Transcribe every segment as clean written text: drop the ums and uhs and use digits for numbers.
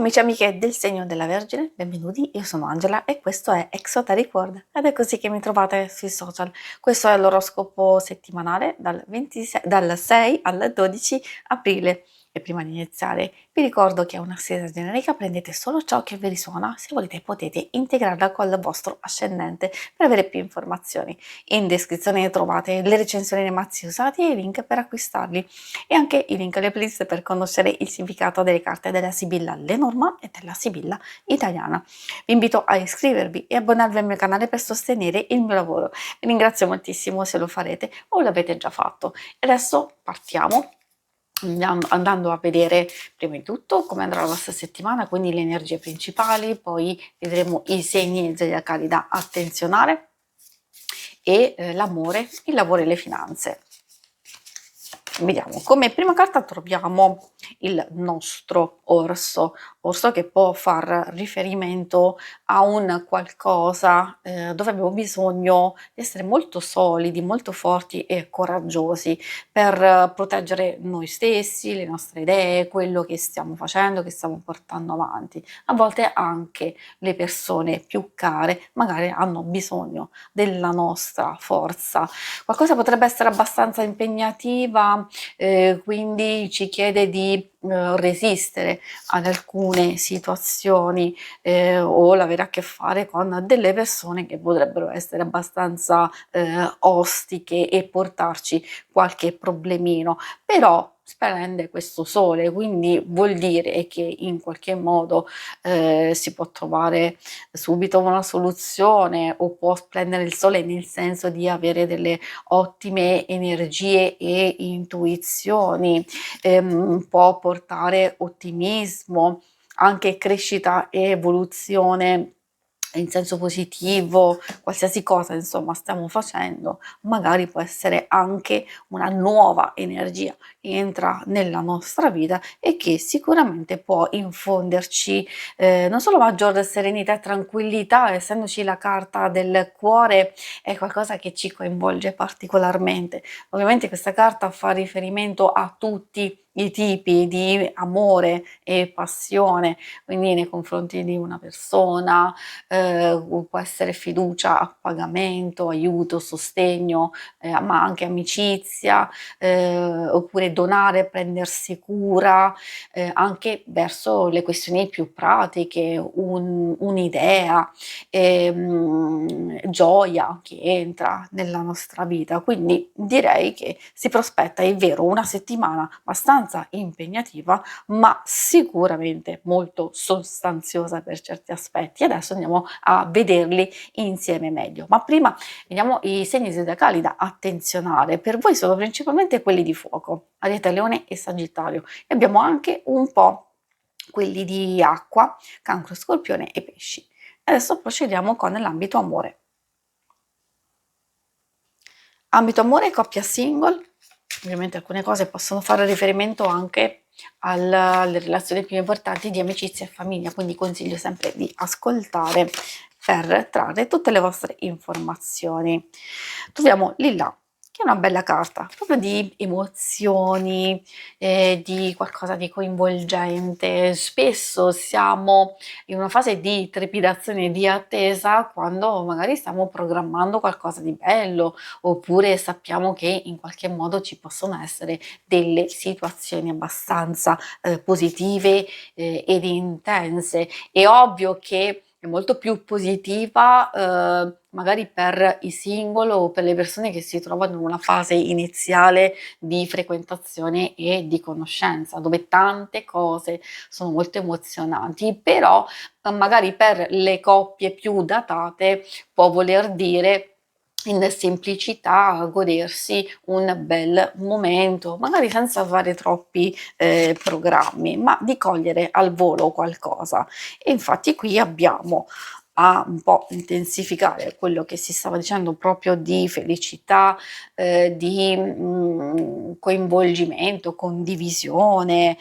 amici e amiche del segno della Vergine, benvenuti, io sono Angela e questo è Exoteric World ed è così che mi trovate sui social. Questo è l'oroscopo settimanale dal 6 al 12 aprile. E prima di iniziare vi ricordo che è una serie generica, prendete solo ciò che vi risuona, se volete potete integrarla col vostro ascendente per avere più informazioni. In descrizione trovate le recensioni dei mazzi usati e i link per acquistarli e anche i link alle playlist per conoscere il significato delle carte della Sibilla Lenormand e della Sibilla italiana. Vi invito a iscrivervi e abbonarvi al mio canale per sostenere il mio lavoro. Vi ringrazio moltissimo se lo farete o l'avete già fatto. E adesso partiamo andando a vedere prima di tutto come andrà la vostra settimana, quindi le energie principali, poi vedremo i segni zodiacali da attenzionare e l'amore, il lavoro e le finanze. Vediamo, come prima carta troviamo il nostro orso che può far riferimento a un qualcosa dove abbiamo bisogno di essere molto solidi, molto forti e coraggiosi per proteggere noi stessi, le nostre idee, quello che stiamo facendo, che stiamo portando avanti. A volte anche le persone più care magari hanno bisogno della nostra forza. Qualcosa potrebbe essere abbastanza impegnativa, quindi ci chiede di resistere ad alcune situazioni o avere a che fare con delle persone che potrebbero essere abbastanza ostiche e portarci qualche problemino, però splende questo sole, quindi vuol dire che in qualche modo si può trovare subito una soluzione o può splendere il sole nel senso di avere delle ottime energie e intuizioni, può portare ottimismo, anche crescita e evoluzione in senso positivo, qualsiasi cosa insomma stiamo facendo, magari può essere anche una nuova energia che entra nella nostra vita e che sicuramente può infonderci non solo maggiore serenità e tranquillità, essendoci la carta del cuore, è qualcosa che ci coinvolge particolarmente. Ovviamente questa carta fa riferimento a tutti i tipi di amore e passione, quindi nei confronti di una persona, può essere fiducia a pagamento, aiuto, sostegno, ma anche amicizia, oppure donare, prendersi cura, anche verso le questioni più pratiche, un'idea, gioia che entra nella nostra vita. Quindi direi che si prospetta, è vero, una settimana abbastanza impegnativa, ma sicuramente molto sostanziosa per certi aspetti. Adesso andiamo a vederli insieme meglio. Ma prima vediamo i segni zodiacali da attenzionare. Per voi sono principalmente quelli di fuoco, Ariete, Leone e Sagittario. E abbiamo anche un po' quelli di acqua, Cancro, Scorpione e Pesci. Adesso procediamo con l'ambito amore. Ambito amore, coppia single. Ovviamente alcune cose possono fare riferimento anche alle relazioni più importanti di amicizia e famiglia, quindi consiglio sempre di ascoltare per trarre tutte le vostre informazioni. Troviamo Lilla, che è una bella carta, proprio di emozioni, di qualcosa di coinvolgente. Spesso siamo in una fase di trepidazione e di attesa quando magari stiamo programmando qualcosa di bello, oppure sappiamo che in qualche modo ci possono essere delle situazioni abbastanza positive ed intense. È ovvio che è molto più positiva magari per i single o per le persone che si trovano in una fase iniziale di frequentazione e di conoscenza, dove tante cose sono molto emozionanti, però magari per le coppie più datate può voler dire in semplicità godersi un bel momento, magari senza fare troppi programmi, ma di cogliere al volo qualcosa. E infatti qui abbiamo a un po' intensificare quello che si stava dicendo proprio di felicità, di coinvolgimento, condivisione,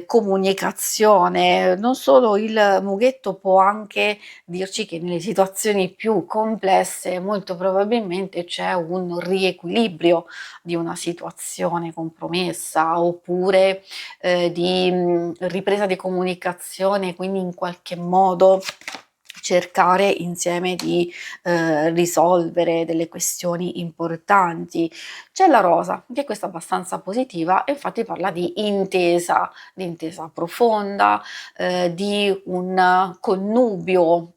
comunicazione. Non solo, il mughetto può anche dirci che nelle situazioni più complesse molto probabilmente c'è un riequilibrio di una situazione compromessa, oppure di ripresa di comunicazione, quindi in qualche modo cercare insieme di risolvere delle questioni importanti. C'è la rosa, anche questa abbastanza positiva, e infatti parla di intesa profonda, di un connubio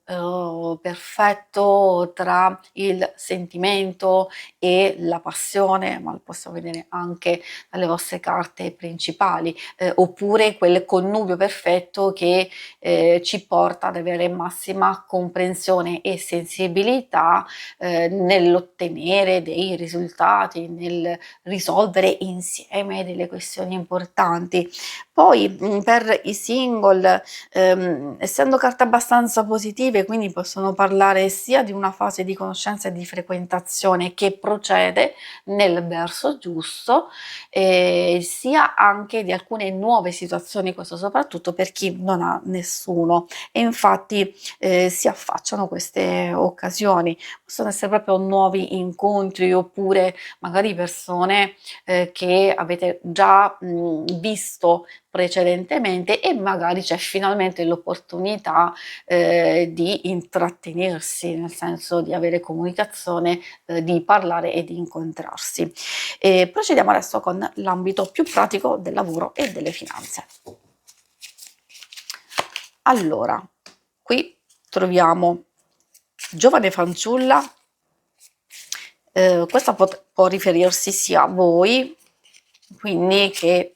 perfetto tra il sentimento e la passione, ma lo possiamo vedere anche dalle vostre carte principali, oppure quel connubio perfetto che ci porta ad avere massima comprensione e sensibilità nell'ottenere dei risultati, nel risolvere insieme delle questioni importanti. Poi per i single, essendo carte abbastanza positive, quindi possono parlare sia di una fase di conoscenza e di frequentazione che procede nel verso giusto, sia anche di alcune nuove situazioni, questo soprattutto per chi non ha nessuno, e infatti si affacciano queste occasioni. Possono essere proprio nuovi incontri, oppure magari persone che avete già visto precedentemente, e magari c'è finalmente l'opportunità di intrattenersi, nel senso di avere comunicazione, di parlare e di incontrarsi. Procediamo adesso con l'ambito più pratico del lavoro e delle finanze. Allora, qui troviamo giovane fanciulla, questa può riferirsi sia a voi, quindi che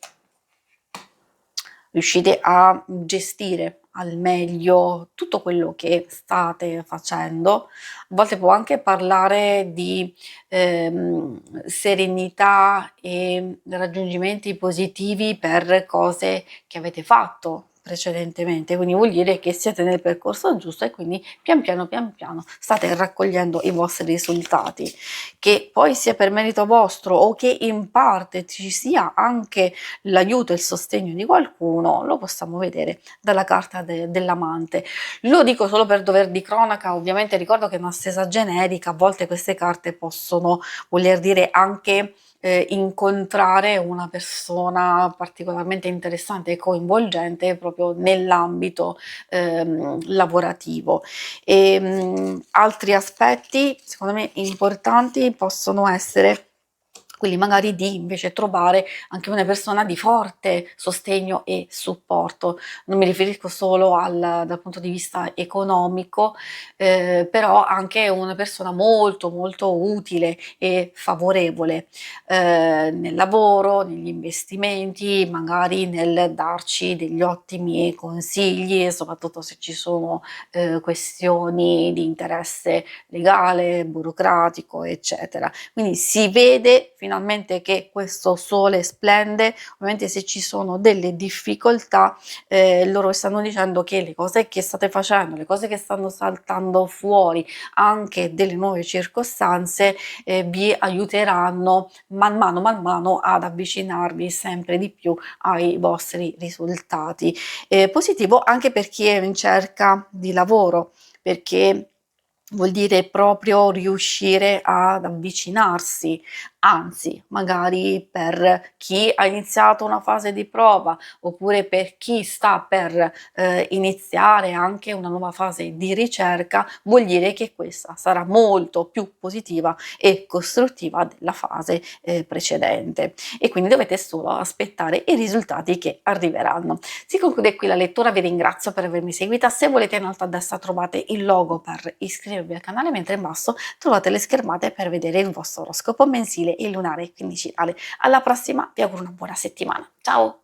riuscite a gestire al meglio tutto quello che state facendo. A volte può anche parlare di serenità e raggiungimenti positivi per cose che avete fatto precedentemente, quindi vuol dire che siete nel percorso giusto e quindi pian piano state raccogliendo i vostri risultati. Che poi sia per merito vostro o che in parte ci sia anche l'aiuto e il sostegno di qualcuno, lo possiamo vedere dalla carta dell'amante. Lo dico solo per dover di cronaca, ovviamente ricordo che è una stesa generica, a volte queste carte possono voler dire anche incontrare una persona particolarmente interessante e coinvolgente proprio nell'ambito lavorativo. Altri aspetti secondo me importanti possono essere quelli magari di invece trovare anche una persona di forte sostegno e supporto. Non mi riferisco solo dal punto di vista economico, però anche una persona molto molto utile e favorevole nel lavoro, negli investimenti, magari nel darci degli ottimi consigli, soprattutto se ci sono questioni di interesse legale, burocratico, eccetera. Quindi si vede finalmente che questo sole splende. Ovviamente se ci sono delle difficoltà, loro stanno dicendo che le cose che state facendo, le cose che stanno saltando fuori, anche delle nuove circostanze, vi aiuteranno man mano ad avvicinarvi sempre di più ai vostri risultati. Positivo anche per chi è in cerca di lavoro, perché vuol dire proprio riuscire ad avvicinarsi, anzi, magari per chi ha iniziato una fase di prova, oppure per chi sta per iniziare anche una nuova fase di ricerca, vuol dire che questa sarà molto più positiva e costruttiva della fase precedente, e quindi dovete solo aspettare i risultati che arriveranno. Si conclude qui la lettura, vi ringrazio per avermi seguita. Se volete, in alto a destra trovate il logo per iscrivervi al canale, mentre in basso trovate le schermate per vedere il vostro oroscopo mensile e lunare quindicitale. Alla prossima, vi auguro una buona settimana. Ciao!